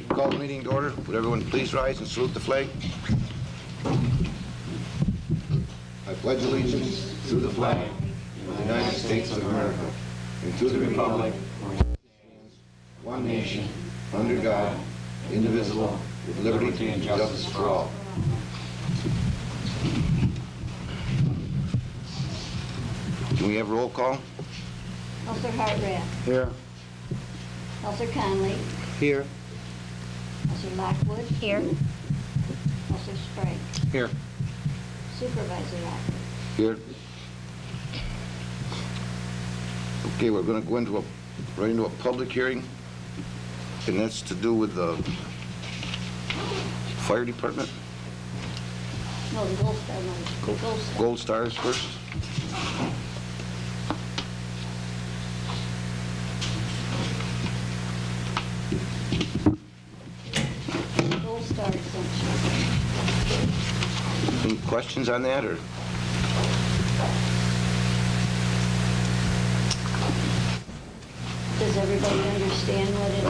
Call the meeting to order. Would everyone please rise and salute the flag? I pledge allegiance to the flag of the United States of America and to the republic for which it stands, one nation, under God, indivisible, with liberty and justice for all. Can we have roll call? Counselor Hartranft. Here. Counselor Conley. Here. Counselor Lockwood. Here. Counselor Sprague. Here. Supervisor Lockwood. Here. Okay, we're going to go right into a public hearing, and that's to do with the fire department. No, the Gold Star one. Gold Star. Gold Stars first. Gold Star exemption. Any questions on that, or? Does everybody understand what it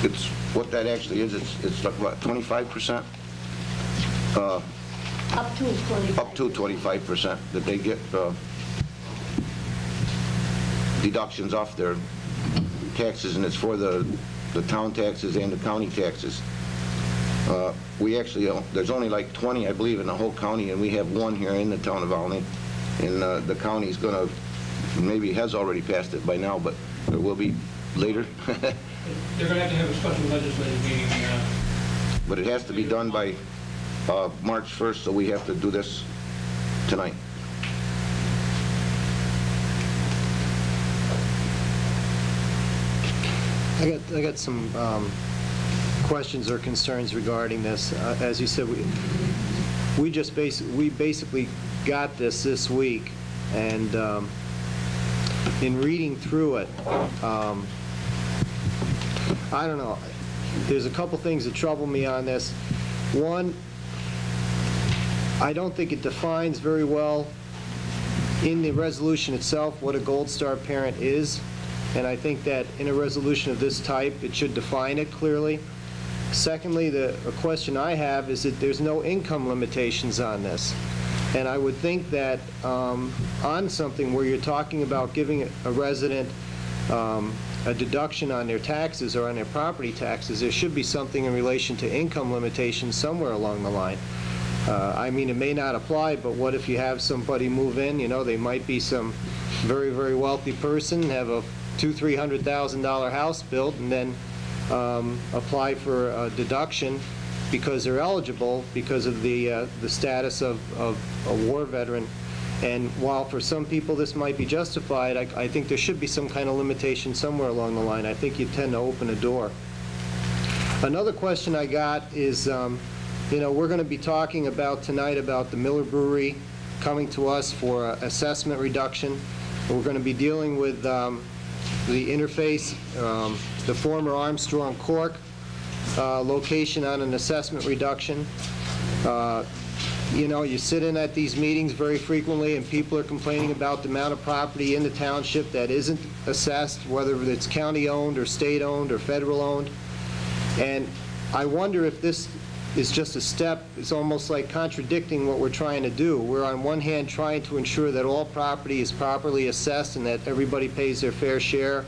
is? It's what that actually is. It's like what, 25%? Up to 25. Up to 25% that they get deductions off their taxes, and it's for the town taxes and the county taxes. We actually, there's only like 20, I believe, in the whole county, and we have one here in the town of Volney. And the county's going to, maybe has already passed it by now, but there will be later. They're going to have a special legislative meeting. But it has to be done by March 1st, so we have to do this tonight. I got some questions or concerns regarding this. As you said, we basically got this week, and in reading through it, I don't know. There's a couple things that trouble me on this. One, I don't think it defines very well in the resolution itself what a Gold Star parent is, and I think that in a resolution of this type, it should define it clearly. Secondly, a question I have is that there's no income limitations on this. And I would think that on something where you're talking about giving a resident a deduction on their taxes or on their property taxes, there should be something in relation to income limitations somewhere along the line. I mean, it may not apply, but what if you have somebody move in, you know, they might be some very, very wealthy person, have a $200,000-300,000 house built, and then apply for a deduction because they're eligible because of the status of a war veteran. And while for some people this might be justified, I think there should be some kind of limitation somewhere along the line. I think you tend to open a door. Another question I got is, you know, we're going to be talking about tonight about the Miller Brewery coming to us for assessment reduction. We're going to be dealing with the interface, the former Armstrong Cork location on an assessment reduction. You know, you sit in at these meetings very frequently and people are complaining about the amount of property in the township that isn't assessed, whether it's county-owned or state-owned or federal-owned. And I wonder if this is just a step. It's almost like contradicting what we're trying to do. We're on one hand trying to ensure that all property is properly assessed and that everybody pays their fair share,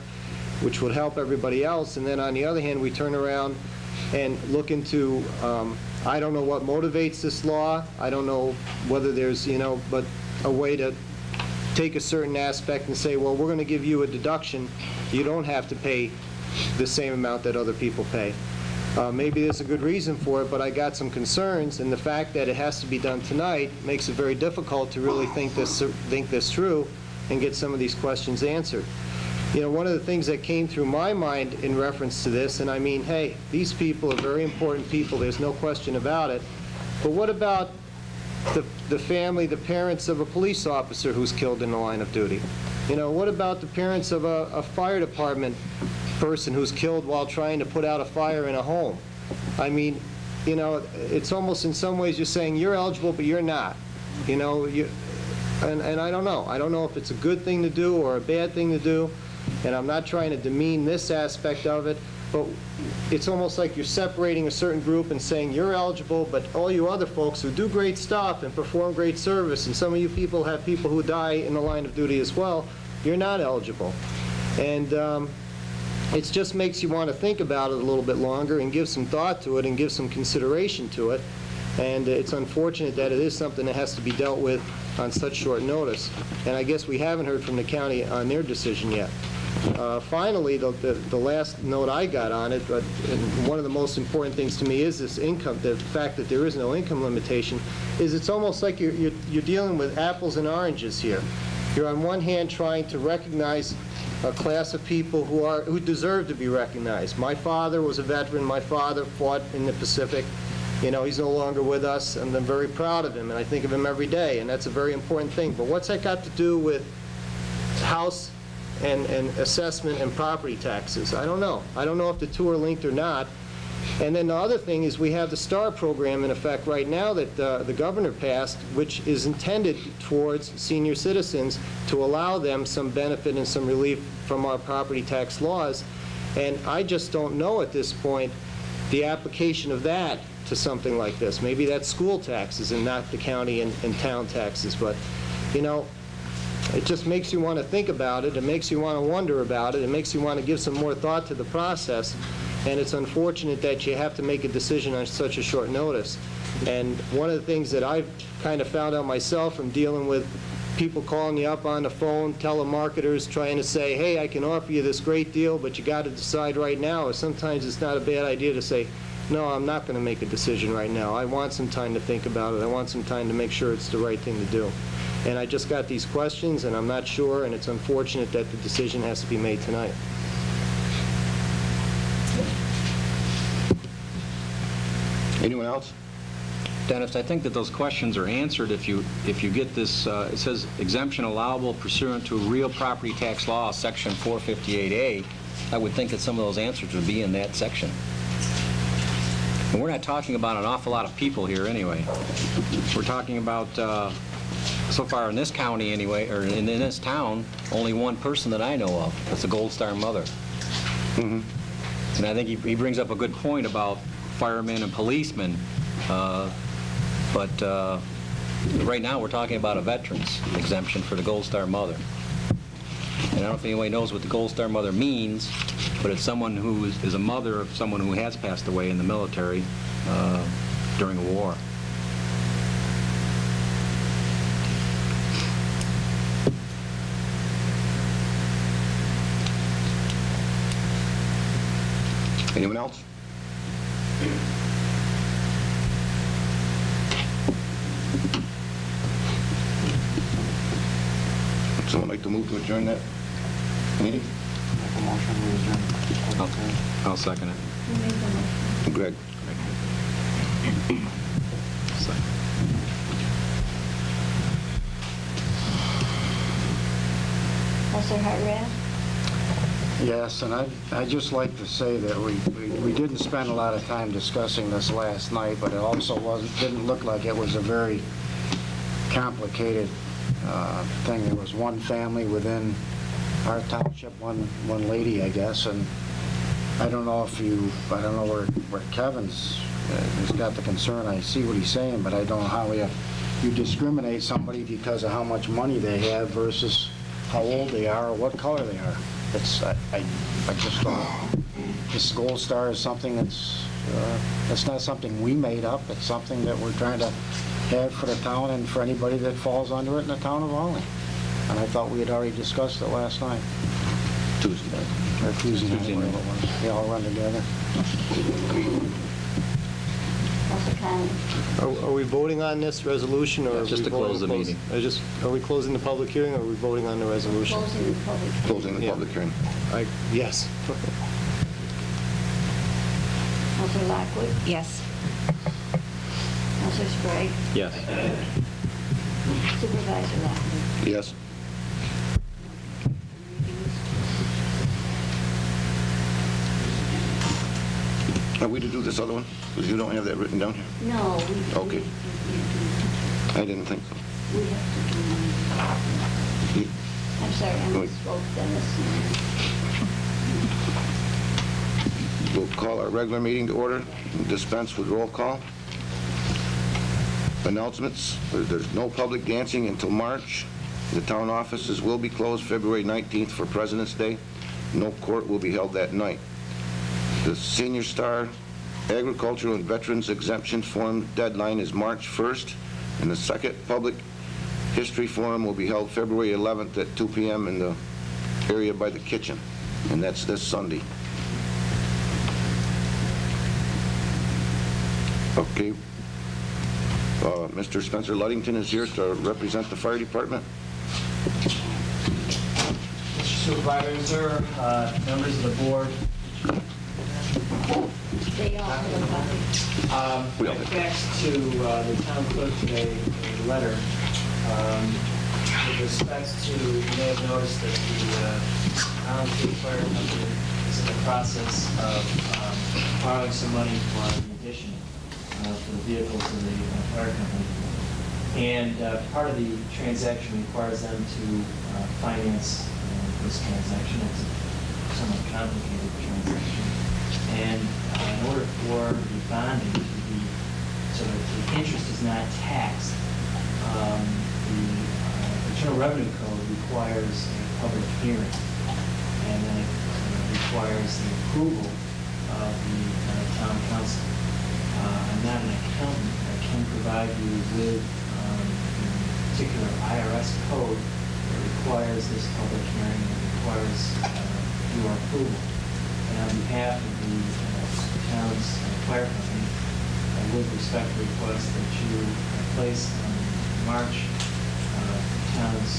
which would help everybody else. And then on the other hand, we turn around and look into, I don't know what motivates this law. I don't know whether there's, you know, but a way to take a certain aspect and say, well, we're going to give you a deduction. You don't have to pay the same amount that other people pay. Maybe there's a good reason for it, but I got some concerns, and the fact that it has to be done tonight makes it very difficult to really think this through and get some of these questions answered. You know, one of the things that came through my mind in reference to this, and I mean, hey, these people are very important people, there's no question about it, but what about the family, the parents of a police officer who's killed in the line of duty? You know, what about the parents of a fire department person who's killed while trying to put out a fire in a home? I mean, you know, it's almost in some ways you're saying you're eligible, but you're not. You know, and I don't know. I don't know if it's a good thing to do or a bad thing to do, and I'm not trying to demean this aspect of it, but it's almost like you're separating a certain group and saying you're eligible, but all you other folks who do great stuff and perform great service, and some of you people have people who die in the line of duty as well, you're not eligible. And it just makes you want to think about it a little bit longer and give some thought to it and give some consideration to it. And it's unfortunate that it is something that has to be dealt with on such short notice. And I guess we haven't heard from the county on their decision yet. Finally, the last note I got on it, but one of the most important things to me is this income, the fact that there is no income limitation, is it's almost like you're dealing with apples and oranges here. You're on one hand trying to recognize a class of people who deserve to be recognized. My father was a veteran. My father fought in the Pacific. You know, he's no longer with us, and I'm very proud of him, and I think of him every day, and that's a very important thing. But what's that got to do with house and assessment and property taxes? I don't know. I don't know if the two are linked or not. And then the other thing is we have the STAR program in effect right now that the governor passed, which is intended towards senior citizens to allow them some benefit and some relief from our property tax laws. And I just don't know at this point the application of that to something like this. Maybe that's school taxes and not the county and town taxes. But, you know, it just makes you want to think about it. It makes you want to wonder about it. It makes you want to give some more thought to the process. And it's unfortunate that you have to make a decision on such a short notice. And one of the things that I've kind of found out myself from dealing with people calling you up on the phone, telemarketers trying to say, hey, I can offer you this great deal, but you got to decide right now. Or sometimes it's not a bad idea to say, no, I'm not going to make a decision right now. I want some time to think about it. I want some time to make sure it's the right thing to do. And I just got these questions, and I'm not sure, and it's unfortunate that the decision has to be made tonight. Anyone else? Dennis, I think that those questions are answered if you get this, it says exemption allowable pursuant to real property tax law, section 458A. I would think that some of those answers would be in that section. And we're not talking about an awful lot of people here anyway. We're talking about, so far in this county anyway, or in this town, only one person that I know of. That's a Gold Star mother. Mm-hmm. And I think he brings up a good point about firemen and policemen. But right now we're talking about a veteran's exemption for the Gold Star mother. And I don't know if anybody knows what the Gold Star mother means, but it's someone who is a mother of someone who has passed away in the military during a war. Anyone else? Someone like to move to adjourn that meeting? I'll second it. Who made the motion? Greg? Counselor Hartranft? Yes, and I'd just like to say that we didn't spend a lot of time discussing this last night, but it also didn't look like it was a very complicated thing. There was one family within our township, one lady, I guess, and I don't know where Kevin's has got the concern. I see what he's saying, but I don't know how you discriminate somebody because of how much money they have versus how old they are or what color they are. I just don't. This Gold Star is something that's not something we made up. It's something that we're trying to have for the town and for anybody that falls under it in the town of Volney. And I thought we had already discussed it last night. Tuesday. Or Tuesday night, whatever it was. They all run together. Counselor Conley? Are we voting on this resolution, or Just to close the meeting. Are we closing the public hearing, or are we voting on the resolution? Closing the public. Closing the Yeah. public hearing. Yes. Counselor Lockwood? Yes. Counselor Sprague? Yes. Supervisor Lockwood? Yes. Are we to do this other one? Because you don't have that written down here. No, Okay. I didn't think so. we have to do You- I'm sorry, I Wait. misspoke, Dennis. We'll call our regular meeting to order, and dispense with roll call. Announcements, there's no public dancing until March. The town offices will be closed February 19th for President's Day. No court will be held that night. The Senior Star Agricultural and Veterans Exemption Forum deadline is March 1st, and the second Public History Forum will be held February 11th at 2 p.m. in the area by the kitchen, and that's this Sunday. Okay. Mr. Spencer Luddington is here to represent the fire department. Mr. Supervisor, members of the board, They all have a copy. We all I have. faxed to the town clerk today a letter with respect to, you may have noticed that the Island State Fire Company is in the process of borrowing some money for an addition for the vehicles of the fire company. And part of the transaction requires them to finance this transaction. It's a somewhat complicated transaction. And in order for the bonding to be, so that the interest is not taxed, the Internal Revenue Code requires a public hearing. And then it requires the approval of the town council. I'm not an accountant. I can provide you with the particular IRS code that requires this public hearing, that requires your approval. And on behalf of the town's fire company, I would respectfully request that you place on March town's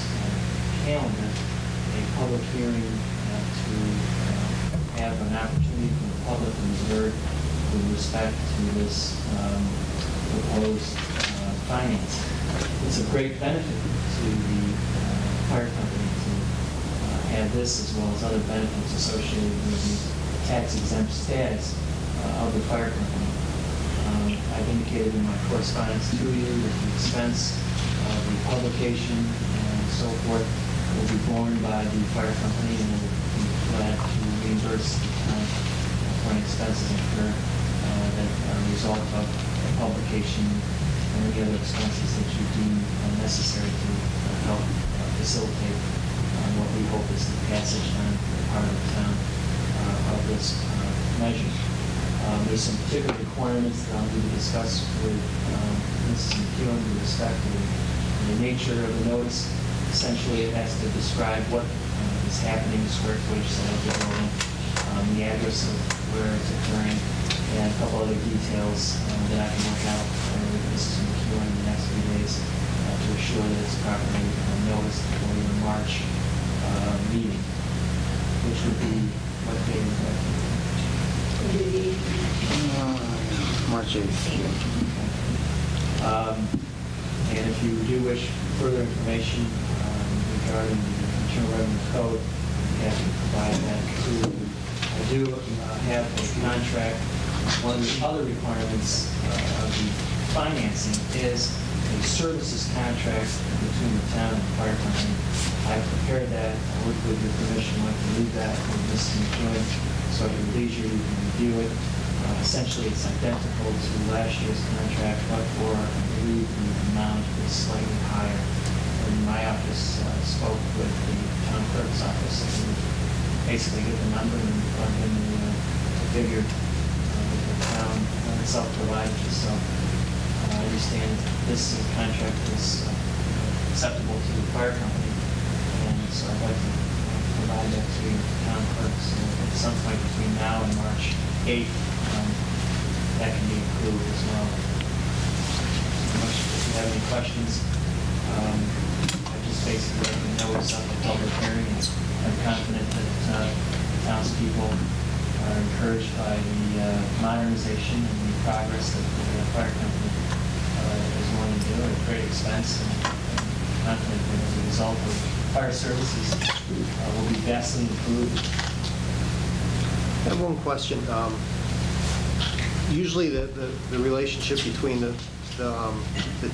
calendar a public hearing to have an opportunity for the public to observe with respect to this proposed finance. It's a great benefit to the fire company to have this as well as other benefits associated with the tax-exempt status of the fire company. I've indicated in my correspondence to you that the expense of the publication and so forth will be borne by the fire company, and will be glad to reimburse the town for any expenses incurred that are a result of the publication and any other expenses that you deem necessary to help facilitate what we hope is the passage on the part of the town of this measure. There's some particular requirements that I'll need to discuss with Mrs. McEwen with respect to the nature of the notice. Essentially, it has to describe what is happening, the square footage of the building, the address of where it's occurring, and a couple other details that I can work out with Mrs. McEwen in the next few days to assure that it's properly noticed for your March meeting, which would be what day would that be? March 8th. And if you do wish further information regarding the Internal Revenue Code, we have to provide that too. I do have a contract. One of the other requirements of the financing is a services contract between the town and the fire company. I've prepared that. I would, with your permission, like to leave that with Mrs. McEwen, so at your leisure you can review it. Essentially, it's identical to last year's contract, but for, I believe, the amount is slightly higher. And my office spoke with the town clerk's office, and we basically get the number and plug in the figure that the town itself provided. So I understand this contract is acceptable to the fire company, and so I'd like to provide that to the town clerk. So at some point between now and March 8th, that can be approved as well. If you have any questions, I just basically let you know it's on the public hearing, and I'm confident that the townspeople are encouraged by the modernization and the progress that the fire company is willing to do at great expense, and confident that as a result of fire services will be vastly improved. I have one question. usually the relationship between the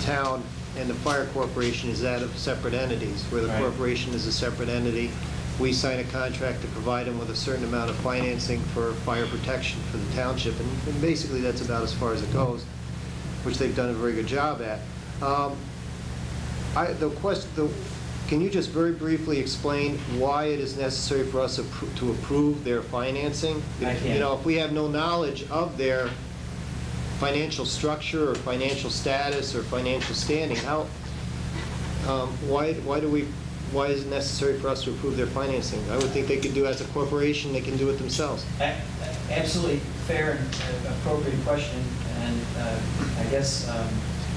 town and the fire corporation is that of separate entities, where the Right. corporation is a separate entity. We sign a contract to provide them with a certain amount of financing for fire protection for the township, and basically that's about as far as it goes, which they've done a very good job at. Can you just very briefly explain why it is necessary for us to approve their financing? I can. You know, if we have no knowledge of their financial structure or financial status or financial standing, why is it necessary for us to approve their financing? I would think they could do, as a corporation, they can do it themselves. Absolutely fair and appropriate question, and I guess I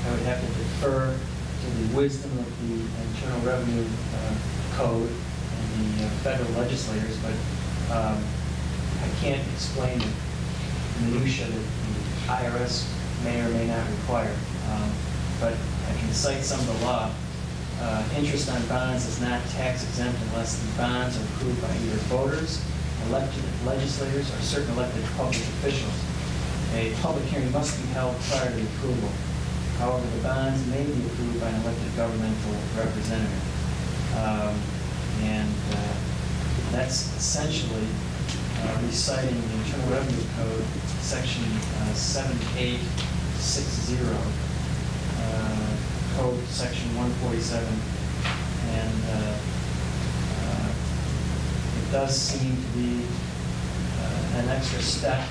would have to defer to the wisdom of the Internal Revenue Code and the federal legislators, but I can't explain the minutia that the IRS may or may not require. But I can cite some of the law. Interest on bonds is not tax exempt unless the bonds are approved by either voters, elected legislators, or certain elected public officials. A public hearing must be held prior to approval. However, the bonds may be approved by an elected governmental representative. That's essentially reciting the Internal Revenue Code, Section 7860, Code Section 147, and it does seem to be an extra step.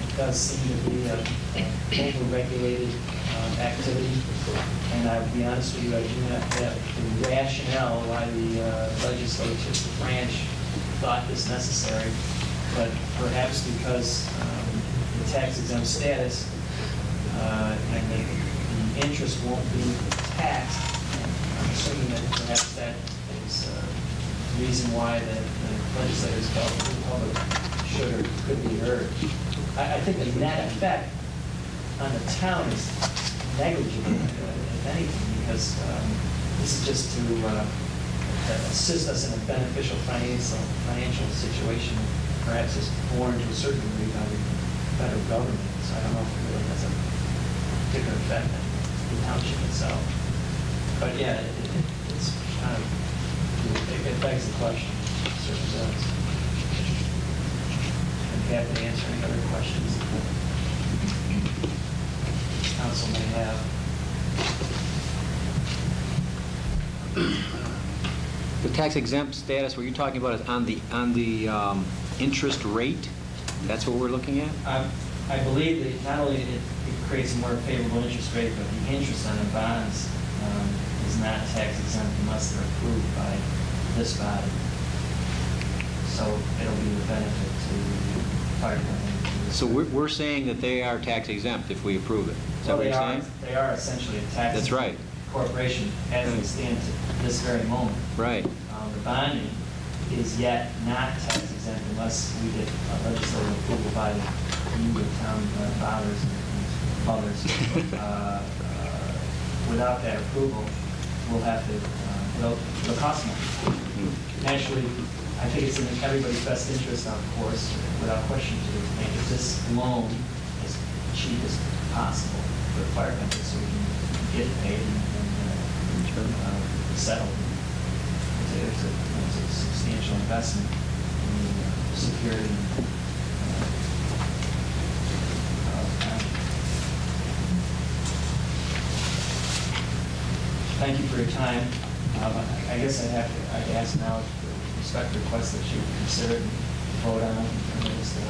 It does seem to be a over-regulated activity, and I'll be honest with you, I do not have the rationale why the legislative branch thought this necessary, but perhaps because the tax exempt status and the interest won't be taxed. I'm assuming that perhaps that is the reason why the legislators felt that the public should or could be heard. I think the net effect on the town is negligible, if anything, because this is just to assist us in a beneficial financial situation, perhaps is borne to a certain degree by the federal government. So I don't know if it really has a particular effect on the township itself. But yeah, it's kind of, it begs the question, it certainly does. I'd be happy to answer any other questions council may have. The tax exempt status, what you're talking about is on the interest rate? That's what we're looking at? I believe that not only it creates a more favorable interest rate, but the interest on the bonds is not tax exempt unless they're approved by this body. So it'll be a benefit to the fire company. So we're saying that they are tax exempt if we approve it. Is that Well, what you're saying? they are essentially a tax. That's right. Corporation as it stands at this very moment. Right. The bonding is yet not tax exempt unless we get legislative approval by you and town fathers and mothers. Without that approval, we'll have to, it'll cost money. Actually, I think it's in everybody's best interest, of course, without question, to make this loan as cheap as possible for the fire company so we can get paid and settle. It's a substantial investment in the security Thank you for your time. I guess I'd ask now, with respect to request that you consider it and vote on it, and it's the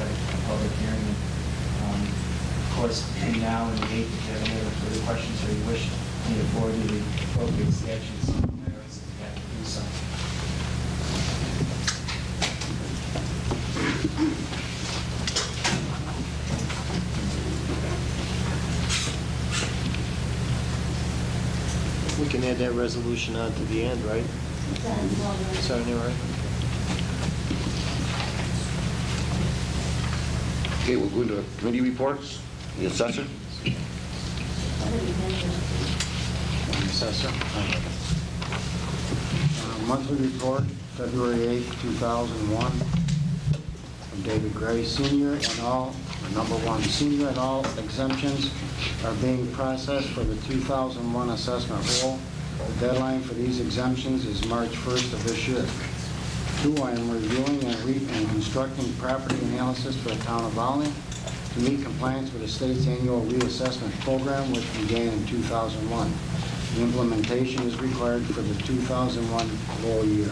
public hearing. Of course, between now and the 8th, if you have any other further questions or you wish me to forward you the appropriate statutes, you have to do so. We can add that resolution on to the end, right? Is that all right? Okay, we'll go into committee reports. The assessor? Assessor. Monthly report, February 8, 2001, from David Gray Sr. and all Number one, senior and all exemptions are being processed for the 2001 assessment roll. The deadline for these exemptions is March 1st of this year. 2, I am reviewing and constructing property analysis for the town of Volney to meet compliance with the state's annual reassessment program, which began in 2001. The implementation is required for the 2001 roll year.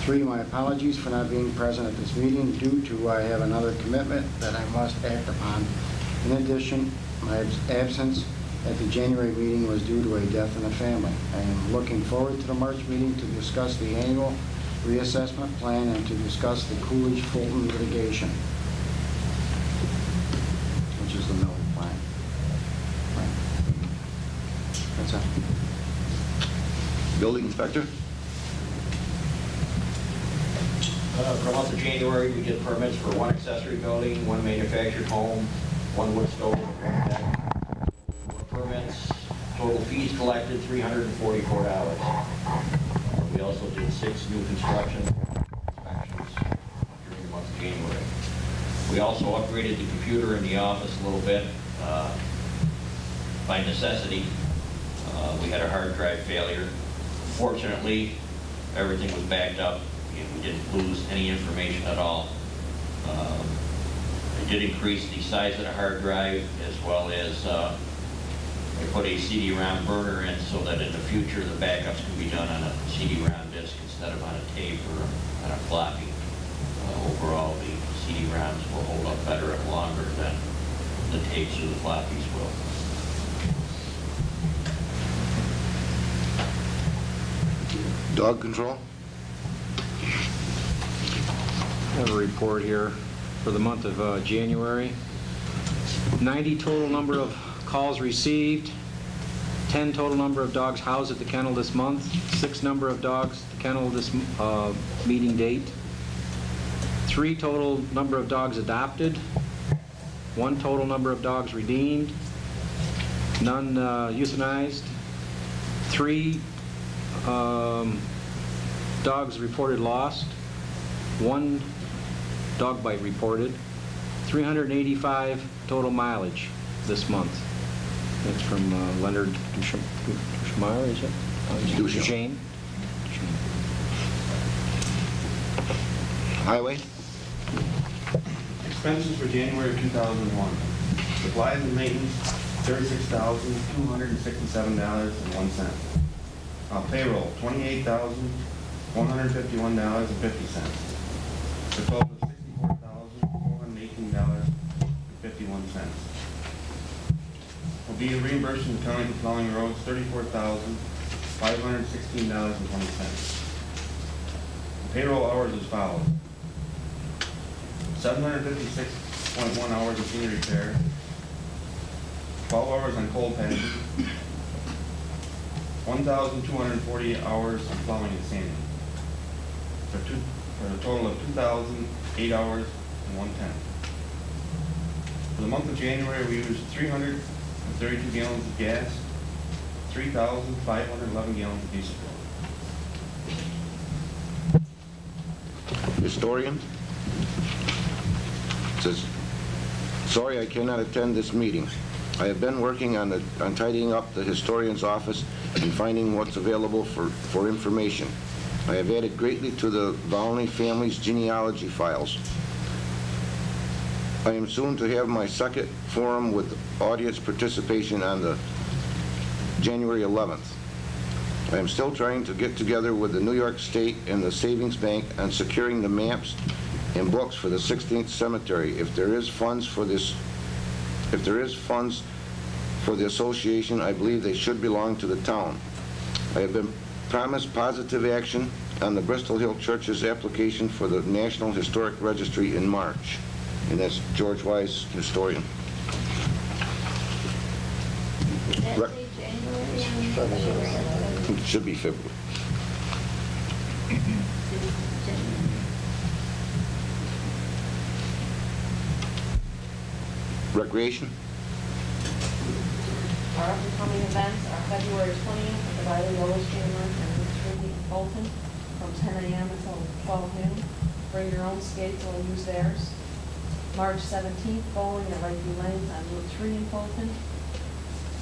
3, my apologies for not being present at this meeting due to I have another commitment that I must act upon. In addition, my absence at the January meeting was due to a death in the family. I am looking forward to the March meeting to discuss the annual reassessment plan and to discuss the Coolidge-Fulton litigation, which is the mill plan. Right. That's it. Building inspector? For the month of January, we did permits for 1 accessory building, 1 manufactured home, 1 wood stove, 1 deck. Permits, total fees collected, $344. We also did 6 new construction inspections during the month of January. We also upgraded the computer in the office a little bit by necessity. We had a hard drive failure. Fortunately, everything was backed up. We didn't lose any information at all. I did increase the size of the hard drive, as well as I put a CD-ROM burner in so that in the future the backups can be done on a CD-ROM disk instead of on a tape or on a floppy. Overall, the CD-ROMs will hold up better and longer than the tapes or the floppies will. Dog control? I have a report here for the month of January. 90 total number of calls received, 10 total number of dogs housed at the kennel this month, 6 number of dogs at the kennel this meeting date, 3 total number of dogs adopted, 1 total number of dogs redeemed, none euthanized, 3 dogs reported lost, 1 dog bite reported, 385 total mileage this month. That's from Leonard Duchemeyer, is it? Duchesne. Highway? Expenses for January of 2001. Supplies and maintenance, $36,267.01. Payroll, $28,151.50. The total is $64,418.51. Will be reimbursing the county for plowing roads, $34,516.20. Payroll hours as follows: 756.1 hours of senior repair, 12 hours on cold patching, 1,240 hours on plowing and sanding, for a total of 2,008 hours and 1/10. For the month of January, we used 332 gallons of gas, 3,511 gallons of diesel fuel. Historian? Says, sorry I cannot attend this meeting. I have been working on tidying up the historian's office and finding what's available for information. I have added greatly to the Volney family's genealogy files. I am soon to have my second forum with audience participation on the January 11th. I am still trying to get together with the New York State and the Savings Bank on securing the maps and books for the 16th Cemetery. If there is funds for the association, I believe they should belong to the town. I have been promised positive action on the Bristol Hill Church's application for the National Historic Registry in March. And that's George Wise, historian. Did that say January and February? It should be February. Recreation? Our upcoming events are February 20th at the Riley Rose Chamber and Ruby in Bolton from 10 a.m. until 12 noon. Bring your own skates or use theirs. March 17th, bowling at Lakeview Lanes on Route 3 in Fulton.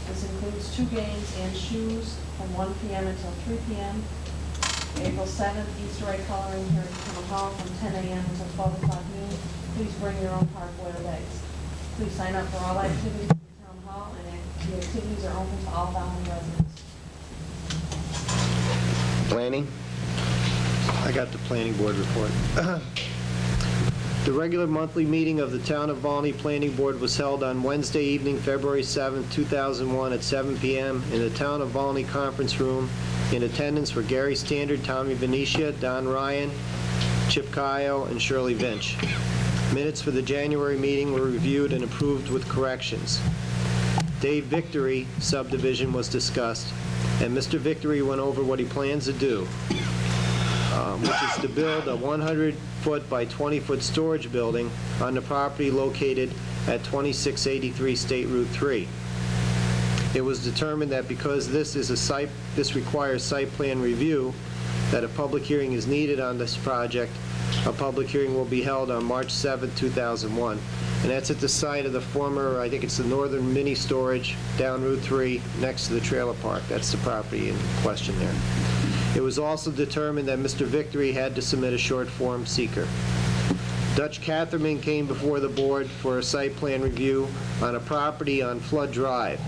This includes 2 games and shoes from 1 p.m. until 3 p.m. April 7th, Easter egg coloring here at Town Hall from 10 a.m. until 12 o'clock noon. Please bring your own parkwear bags. Please sign up for all activities at the Town Hall, and the activities are open to all Volney residents. Planning? I got the planning board report. The regular monthly meeting of the Town of Volney Planning Board was held on Wednesday evening, February 7, 2001, at 7 p.m. in the Town of Volney Conference Room. In attendance were Gary Standard, Tommy Venetia, Don Ryan, Chip Caio, and Shirley Vinch. Minutes for the January meeting were reviewed and approved with corrections. Dave Victory subdivision was discussed, and Mr. Victory went over what he plans to do, which is to build a 100-foot by 20-foot storage building on the property located at 2683 State Route 3. It was determined that because this requires site plan review, that a public hearing is needed on this project. A public hearing will be held on March 7, 2001. And that's at the site of the former, I think it's the Northern Mini Storage down Route 3 next to the trailer park. That's the property in question there. It was also determined that Mr. Victory had to submit a short form seeker. Dutch Catherman came before the board for a site plan review on a property on Flood Drive.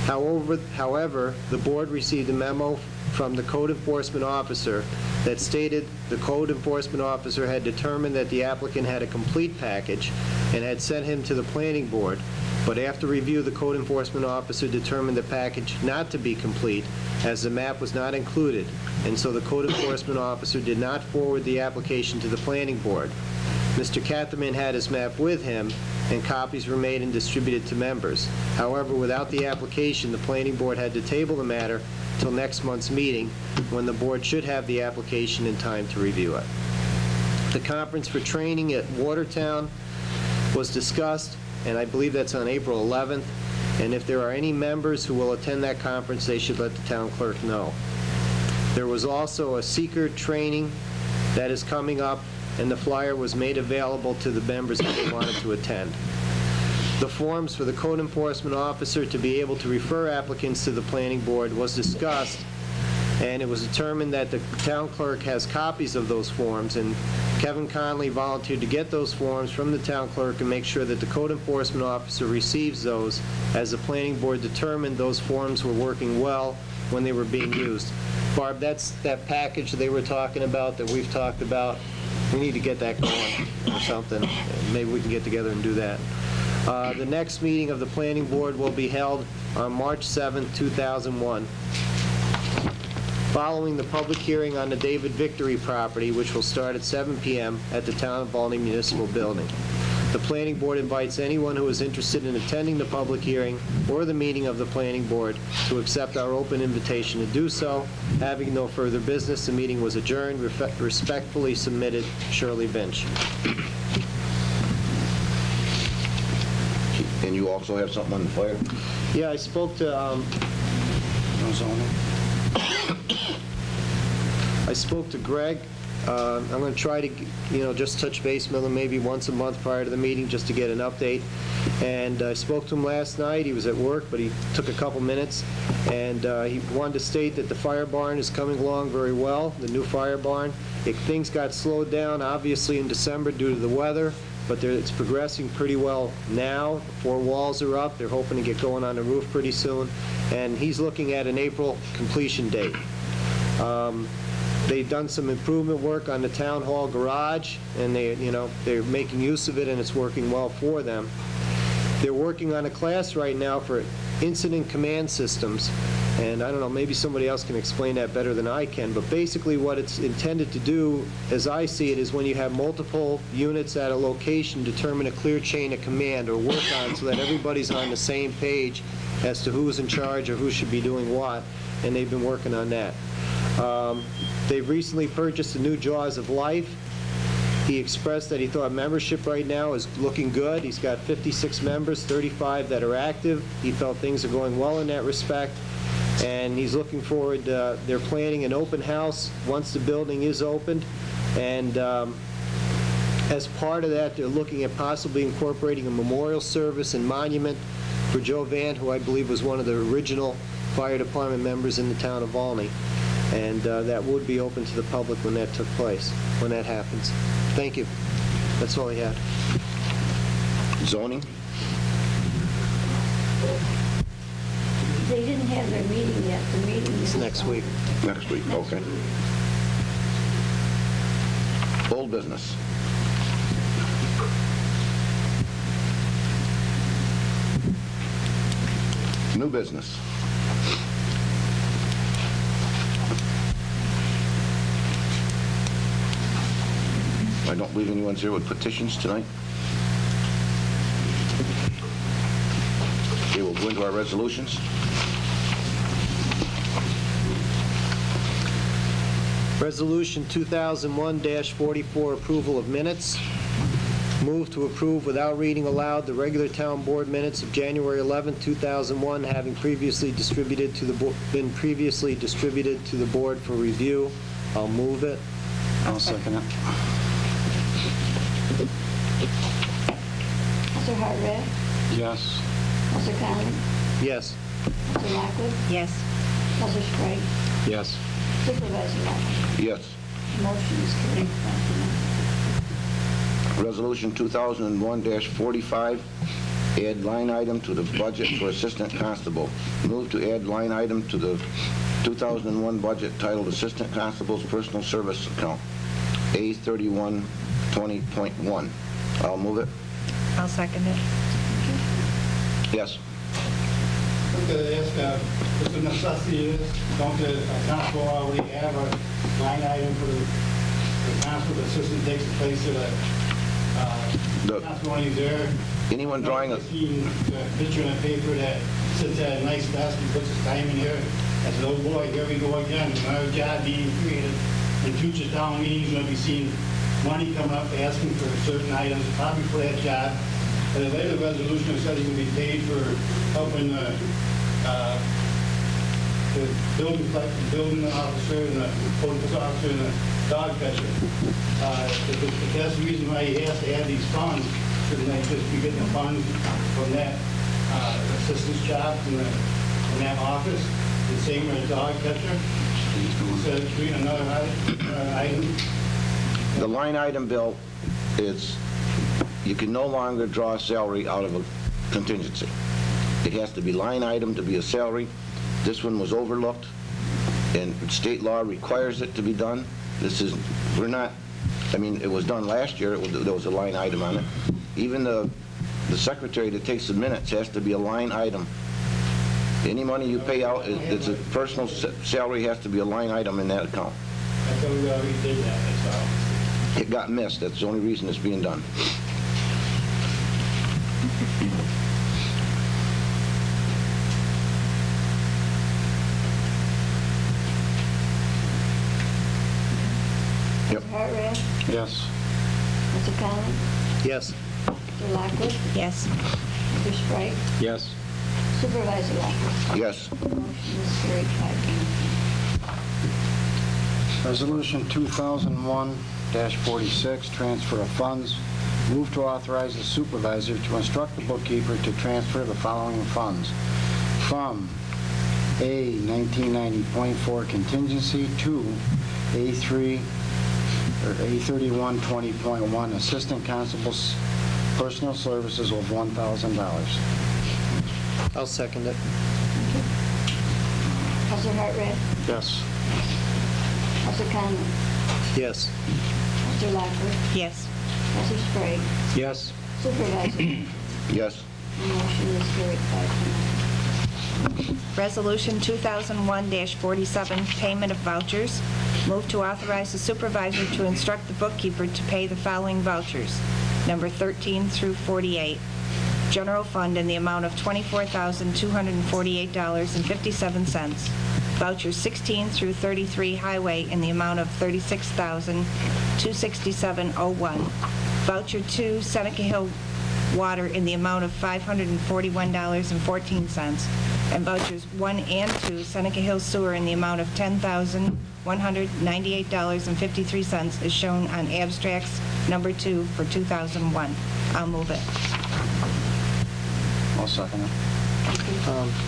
However, the board received a memo from the code enforcement officer that stated the code enforcement officer had determined that the applicant had a complete package and had sent him to the planning board, but after review, the code enforcement officer determined the package not to be complete as the map was not included, and so the code enforcement officer did not forward the application to the planning board. Mr. Catherman had his map with him, and copies were made and distributed to members. However, without the application, the planning board had to table the matter till next month's meeting, when the board should have the application in time to review it. The conference for training at Watertown was discussed, and I believe that's on April 11th, and if there are any members who will attend that conference, they should let the town clerk know. There was also a seeker training that is coming up, and the flyer was made available to the members if they wanted to attend. The forms for the code enforcement officer to be able to refer applicants to the planning board was discussed, and it was determined that the town clerk has copies of those forms, and Kevin Conley volunteered to get those forms from the town clerk and make sure that the code enforcement officer receives those, as the planning board determined those forms were working well when they were being used. Barb, that's that package they were talking about, that we've talked about. We need to get that going or something. Maybe we can get together and do that. The next meeting of the planning board will be held on March 7, 2001. Following the public hearing on the David Victory property, which will start at 7 p.m. at the Town of Volney Municipal Building. The planning board invites anyone who is interested in attending the public hearing or the meeting of the planning board to accept our open invitation to do so. Having no further business, the meeting was adjourned. Respectfully submitted, Shirley Vinch. And you also have something on the fire? Yeah, I spoke to, I spoke to Greg. I'm going to try to, just touch base with him maybe once a month prior to the meeting just to get an update. And I spoke to him last night. He was at work, but he took a couple minutes. And he wanted to state that the fire barn is coming along very well, the new fire barn. Things got slowed down, obviously, in December due to the weather, but it's progressing pretty well now. 4 walls are up. They're hoping to get going on the roof pretty soon. And he's looking at an April completion date. They've done some improvement work on the town hall garage, and they're making use of it, and it's working well for them. They're working on a class right now for incident command systems, and I don't know, maybe somebody else can explain that better than I can, but basically what it's intended to do, as I see it, is when you have multiple units at a location, determine a clear chain of command or work on so that everybody's on the same page as to who's in charge or who should be doing what, and they've been working on that. They've recently purchased a new Jaws of Life. He expressed that he thought membership right now is looking good. He's got 56 members, 35 that are active. He felt things are going well in that respect, and he's looking forward. They're planning an open house once the building is opened, and As part of that, they're looking at possibly incorporating a memorial service and monument for Joe Van, who I believe was one of the original fire department members in the town of Volney. And that would be open to the public when that took place, when that happens. Thank you. That's all I had. Zoning? They didn't have their meeting yet. The meeting It's is next week. Next week, okay. Old business. New business. I don't believe anyone's here with petitions tonight. Okay, we'll go into our resolutions. Resolution 2001-44, approval of minutes. Move to approve without reading aloud the regular town board minutes of January 11, 2001, having previously distributed to the been previously distributed to the board for review. I'll move it. I'll second it. Mr. Hartwell? Yes. Mr. Conlon? Yes. Mr. Lockwood? Yes. Mr. Sprague? Yes. Supervisor Lockwood? Yes. Motion is carried 5-0. Resolution 2001-45, add line item to the budget for Assistant Constable. Move to add line item to the 2001 budget titled Assistant Constable's Personal Service Account, A3120.1. I'll move it. I'll second it. Yes. What the ask, what the necessity is, don't the constable already have a line item for the constable, the assistant takes the place of the constable when he's there? Anyone drawing a... I've seen the picture in the paper that sits at a nice desk, he puts his time in here. I said, oh boy, here we go again, another job being created. In future town meetings, you'll be seeing money coming up asking for certain items, probably for that job. At a later resolution, it said he would be paid for helping the building officer and the police officer and the dog catcher. If that's the reason why he has to have these funds, shouldn't they just be getting the funds from that assistant's job from that office? The same as a dog catcher? Instead of treating another item? The line item bill is, you can no longer draw a salary out of a contingency. It has to be line item to be a salary. This one was overlooked, and state law requires it to be done. This is, we're not, I mean, it was done last year, there was a line item on it. Even the secretary that takes the minutes has to be a line item. Any money you pay out, it's a personal salary, has to be a line item in that account. I thought we already did that, that's all. It got missed, that's the only reason it's being done. Mr. Hartwell? Yes. Mr. Conlon? Yes. Mr. Lockwood? Yes. Mr. Sprague? Yes. Supervisor Lockwood? Yes. Motion is carried 5-0. Resolution 2001-46, transfer of funds. Move to authorize the supervisor to instruct the bookkeeper to transfer the following funds from A 1990.4 contingency to A3 or A3120.1 assistant constable's personal services of $1,000. I'll second it. Mr. Hartwell? Yes. Mr. Conlon? Yes. Mr. Lockwood? Yes. Mr. Sprague? Yes. Supervisor? Yes. Motion is carried 5-0. Resolution 2001-47, payment of vouchers. Move to authorize the supervisor to instruct the bookkeeper to pay the following vouchers. Number 13 through 48. General fund in the amount of $24,248.57. Vouchers 16 through 33 highway in the amount of $36,267.01. Voucher 2 Seneca Hill water in the amount of $541.14. And vouchers 1 and 2 Seneca Hill sewer in the amount of $10,000 $198.53 is shown on abstracts number 2 for 2001. I'll move it. I'll second it.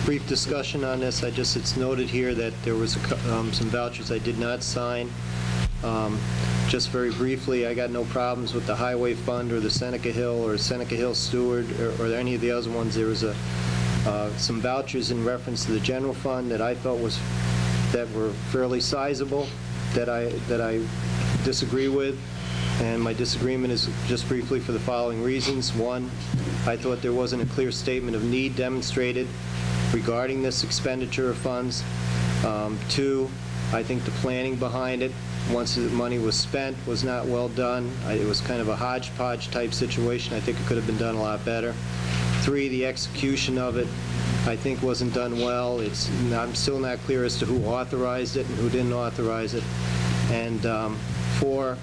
Brief discussion on this. It's noted here that there was some vouchers I did not sign. Just very briefly, I got no problems with the Highway Fund or the Seneca Hill or Seneca Hill Steward or any of the other ones. There was some vouchers in reference to the general fund that I felt that were fairly sizable that I disagree with. And my disagreement is just briefly for the following reasons. One, I thought there wasn't a clear statement of need demonstrated regarding this expenditure of funds. Two, I think the planning behind it, once the money was spent, was not well done. It was kind of a hodgepodge type situation. I think it could have been done a lot better. Three, the execution of it, I think wasn't done well. I'm still not clear as to who authorized it and who didn't authorize it. And four,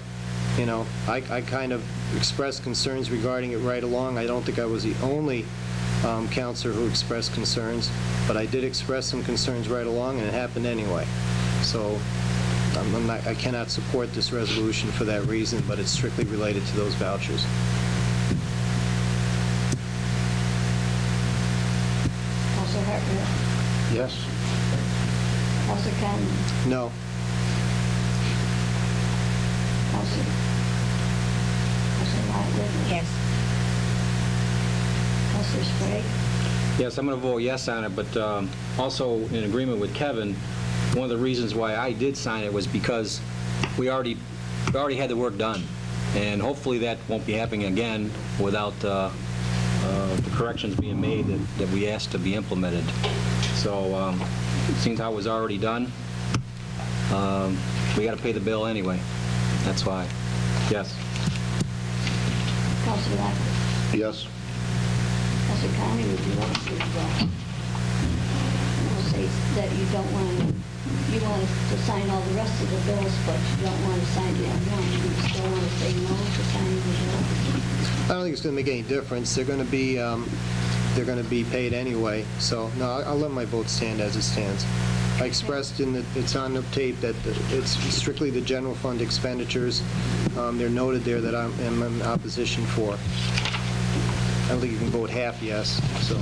I kind of expressed concerns regarding it right along. I don't think I was the only counselor who expressed concerns, but I did express some concerns right along, and it happened anyway. So I cannot support this resolution for that reason, but it's strictly related to those vouchers. Counselor Hartwell? Yes. Counselor Conlon? No. Counselor Lightfoot? Yes. Counselor Sprague? Yes, I'm going to vote yes on it, but also in agreement with Kevin, one of the reasons why I did sign it was because we already had the work done, and hopefully that won't be happening again without the corrections being made that we asked to be implemented. So seeing how it was already done, we got to pay the bill anyway. That's why. Yes. Counselor Lightfoot? Yes. Counselor Conlon, would you like to say that you don't want to sign all the rest of the bills, but you don't want to sign the one? You still want to say no to signing the bill? I don't think it's going to make any difference. They're going to be paid anyway. So no, I'll let my vote stand as it stands. I expressed it's on the tape that it's strictly the general fund expenditures. They're noted there that I'm in opposition for. I don't think you can vote half yes. So.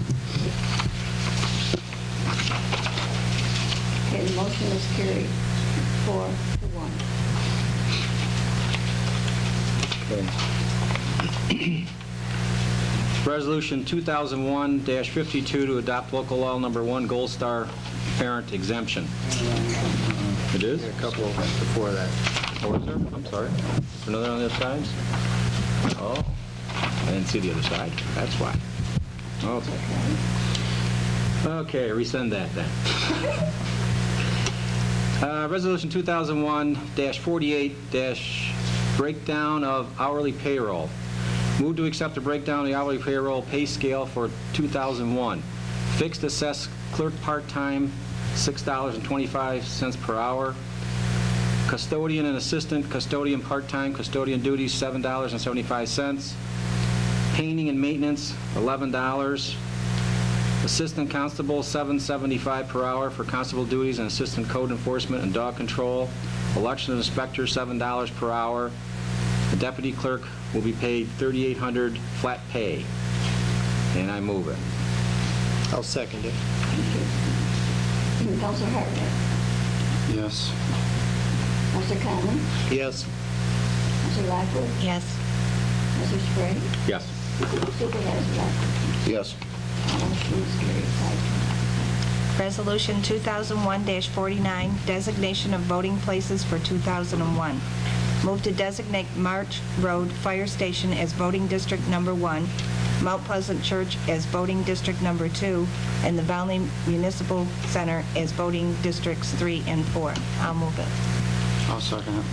Okay, the motion is carried 4-1. Okay. Resolution 2001-52 to adopt local law number 1, Gold Star parent exemption. It is? A couple before that. Oh, is there? I'm sorry. Another on the other side? Oh, I didn't see the other side. That's why. Okay. Okay, resend that then. Resolution 2001-48- breakdown of hourly payroll. Move to accept the breakdown of the hourly payroll pay scale for 2001. Fixed assessed clerk part-time, $6.25 per hour. Custodian and assistant custodian part-time, custodian duties, $7.75. Painting and maintenance, $11. Assistant constable, $7.75 per hour for constable duties and assistant code enforcement and dog control. Election inspector, $7 per hour. The deputy clerk will be paid $3,800 flat pay. And I move it. I'll second it. Thank you. Counselor Hartwell? Yes. Counselor Conlon? Yes. Counselor Lightfoot? Yes. Counselor Sprague? Yes. Supervisor Lightfoot? Yes. Motion is carried 5-1. Resolution 2001-49, designation of voting places for 2001. Move to designate March Road Fire Station as voting district number 1, Mount Pleasant Church as voting district number 2, and the Volney Municipal Center as voting districts 3 and 4. I'll move it. I'll second it.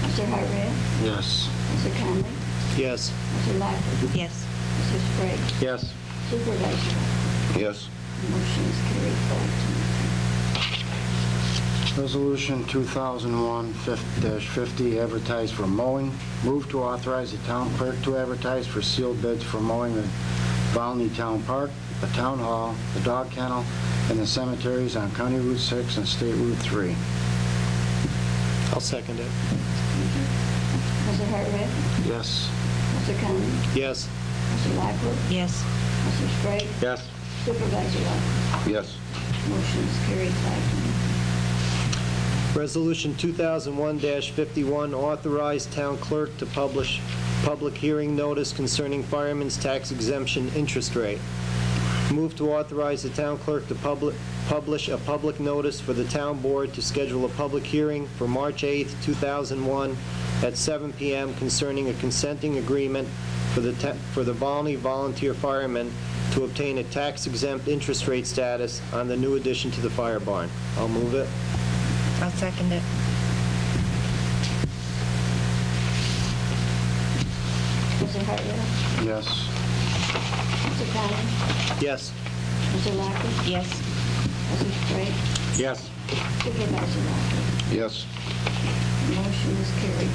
Counselor Hartwell? Yes. Counselor Conlon? Yes. Counselor Lightfoot? Yes. Counselor Sprague? Yes. Supervisor? Yes. Motion is carried 5-2. Resolution 2001-50, advertised for mowing. Move to authorize the town clerk to advertise for sealed bids for mowing the Volney Town Park, the Town Hall, the Dog Kennel, and the cemeteries on County Route 6 and State Route 3. I'll second it. Counselor Hartwick? Yes. Counselor Conley? Yes. Counselor Lockwood? Yes. Counselor Sprague? Yes. Supervisor Luckett? Yes. Motion is carried 5-0. Resolution 2001-51, authorize town clerk to publish public hearing notice concerning fireman's tax exemption interest rate. Move to authorize the town clerk to publish a public notice for the town board to schedule a public hearing for March 8th, 2001 at 7 p.m. concerning a consenting agreement for the Volney volunteer firemen to obtain a tax-exempt interest rate status on the new addition to the fire barn. I'll move it. I'll second it. Counselor Hartwick? Yes. Counselor Conley? Yes. Counselor Lockwood? Yes. Counselor Sprague? Yes. Supervisor Luckett? Yes. Motion is carried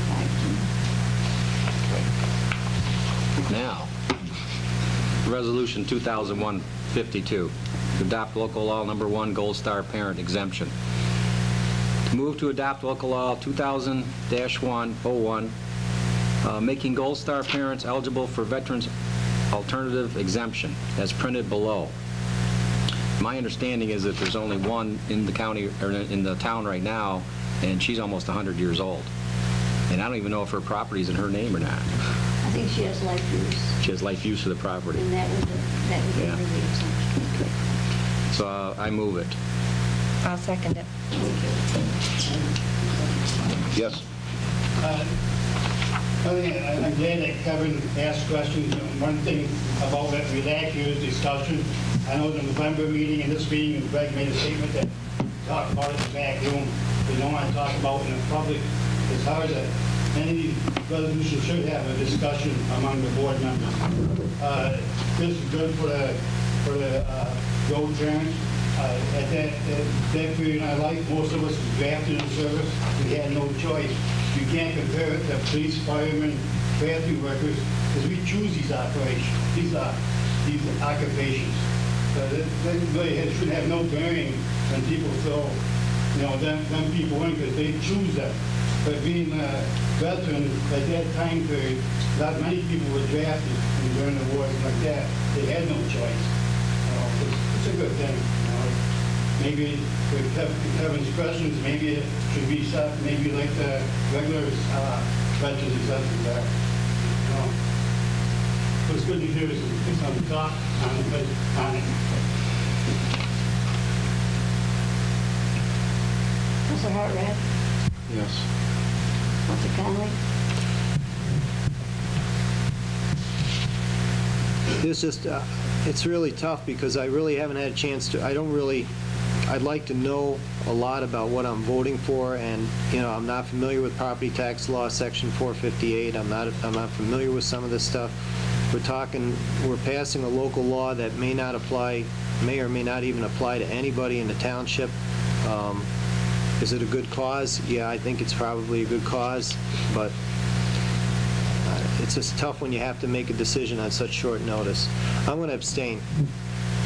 5-0. Now, Resolution 2001-52, to adopt local law number 1, Gold Star parent exemption. Move to adopt local law 2000-101, making Gold Star parents eligible for veterans alternative exemption, as printed below. My understanding is that there's only one in the county, or in the town right now, and she's almost 100 years old. And I don't even know if her property's in her name or not. I think she has life use, She has life use of the property. and that would Yeah. give her the exemption. So I move it. I'll second it. Yes. I'm glad that Kevin asked questions. One thing about that Relacio's discussion, I know the November meeting and this meeting, Greg made a statement that talked about it in the back room. We don't want to talk about it in the public. As far as any resolution should have a discussion among the board members. This is good for the road parents. At that period in our life, most of us was drafted in service. We had no choice. You can't compare it to police, firemen, bathroom workers, because we choose these operations, these occupations. They really shouldn't have no bearing when people throw, them people in, because they choose them. But being a veteran at that time period, not many people were drafted during the wars like that. They had no choice. It's a good thing. Maybe with Kevin's questions, maybe it should be set, maybe like the regular veterans exemptions are. But it's good to hear some talk on it. Counselor Hartwick? Yes. Counselor Conley? It's really tough because I really haven't had a chance to, I'd like to know a lot about what I'm voting for, and, I'm not familiar with property tax law, section 458. I'm not familiar with some of this stuff. We're passing a local law that may or may not even apply to anybody in the township. Is it a good cause? Yeah, I think it's probably a good cause, but it's just tough when you have to make a decision on such short notice. I'm going to abstain.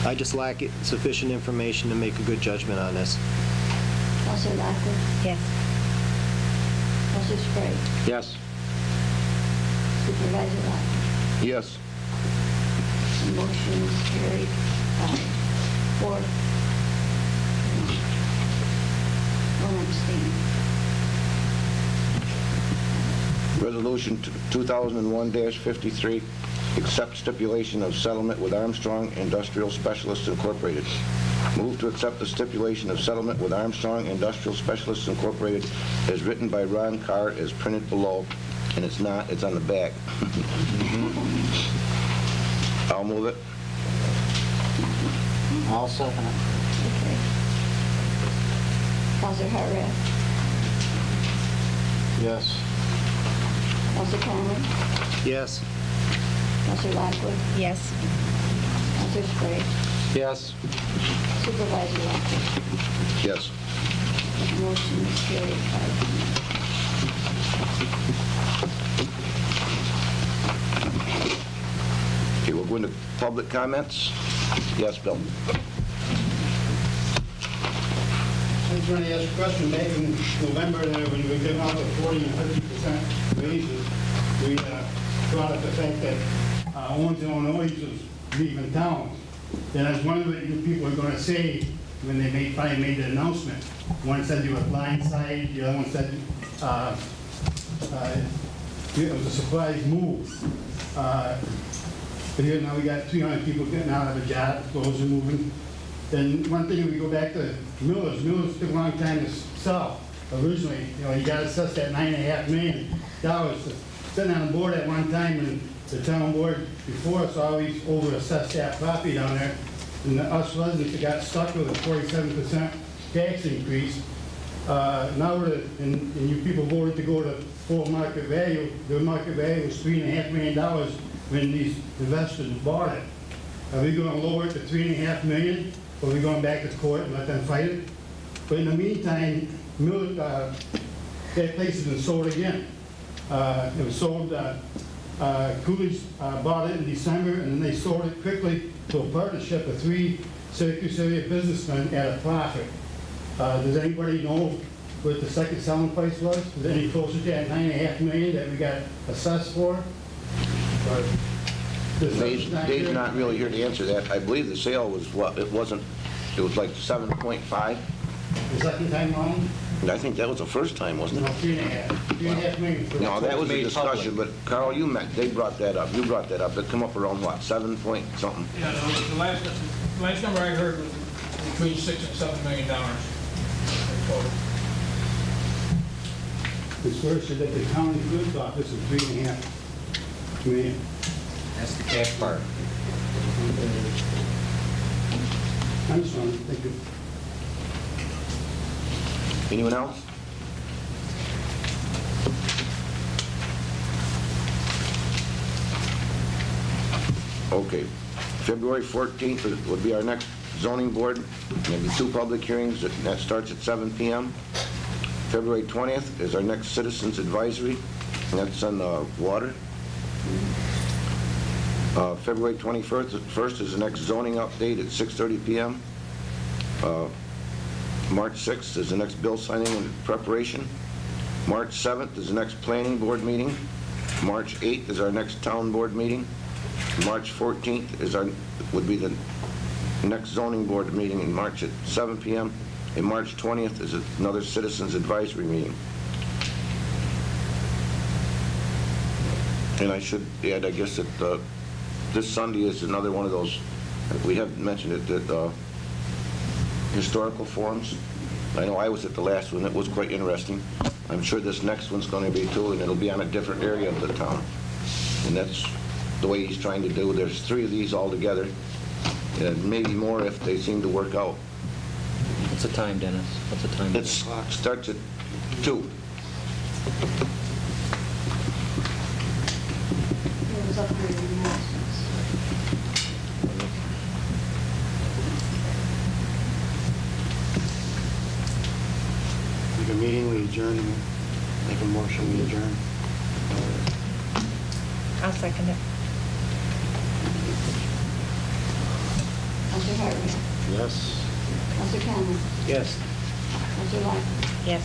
I just lack sufficient information to make a good judgment on this. Counselor Lockwood? Yes. Counselor Sprague? Yes. Supervisor Lockwood? Yes. Motion is carried 5-4. One abstain. Resolution 2001-53, accept stipulation of settlement with Armstrong Industrial Specialists Incorporated. Move to accept the stipulation of settlement with Armstrong Industrial Specialists Incorporated as written by Ron Carr as printed below, and it's not, it's on the back. I'll move it. I'll second it. Okay. Counselor Hartwick? Yes. Counselor Conley? Yes. Counselor Lockwood? Yes. Counselor Sprague? Yes. Supervisor Lockwood? Yes. Motion is carried 5-0. Okay, we'll go into public comments. Yes, Bill? I just want to ask a question. Back in November, there, when we came out with 40 and 50% raises, we brought up the fact that Owens and Illinois was leaving town. And I was wondering what you people were going to say when they finally made the announcement. One said you were blindsided, the other one said it was a surprise move. But here now we got 300 people getting out of a job, those are moving. Then one thing, we go back to Miller's. Miller's took a long time to sell. Originally, you know, he got assessed at $9.5 million. Sitting on the board at one time, and the town board before us always over-assessed that property down there. And us residents got stuck with a 47% tax increase. Now and you people voted to go to full market value. The market value was $3.5 million when these investors bought it. Are we going to lower it to $3.5 million? Or are we going back to court and let them fight it? But in the meantime, that place has been sold again. It was sold, Cooley's bought it in December, and then they sold it quickly to a partnership of 3 Syracuse area businessmen at a profit. Does anybody know what the second selling price was? Is it any closer to that $9.5 million that we got assessed for? Or Dave's not really here to answer that. I believe the sale was what? It was like 7.5. The second time wrong? I think that was the first time, wasn't No, it? 3.5. $3.5 million. No, that was a Made discussion, but Carl, they brought that up. You brought that up. It come up around what, 7 point something? Yeah, no, the last number I heard was between $6 and $7 million. It's first that the county clerk's office is $3.5 million. That's the cash part. I'm sorry, thank you. Anyone else? Okay. February 14th would be our next zoning board. There'll be 2 public hearings. That starts at 7 p.m. February 20th is our next citizens advisory, and that's on water. February 21st is the next zoning update at 6:30 p.m. March 6th is the next bill signing and preparation. March 7th is the next planning board meeting. March 8th is our next town board meeting. March 14th would be the next zoning board meeting in March at 7 p.m. And March 20th is another citizens advisory meeting. And I should add, I guess, that this Sunday is another one of those, we haven't mentioned it, that historical forums. I know I was at the last one. It was quite interesting. I'm sure this next one's going to be too, and it'll be on a different area of the town. And that's the way he's trying to do. There's 3 of these all together, and maybe more if they seem to work out. What's the time, Dennis? What's the time? It starts at 2. It was up here in the announcements. Make a meeting, we adjourn, make a motion, we adjourn. I'll second it. Counselor Hartman. Yes. Counselor Cameron. Yes. Counselor Locke. Yes.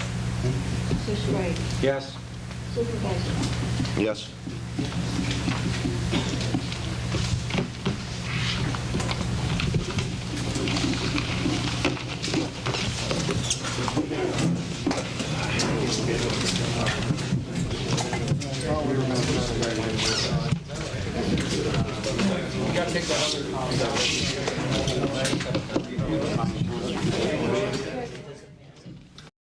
Counselor Sprague. Yes. Supervisor. Yes. You gotta take that other.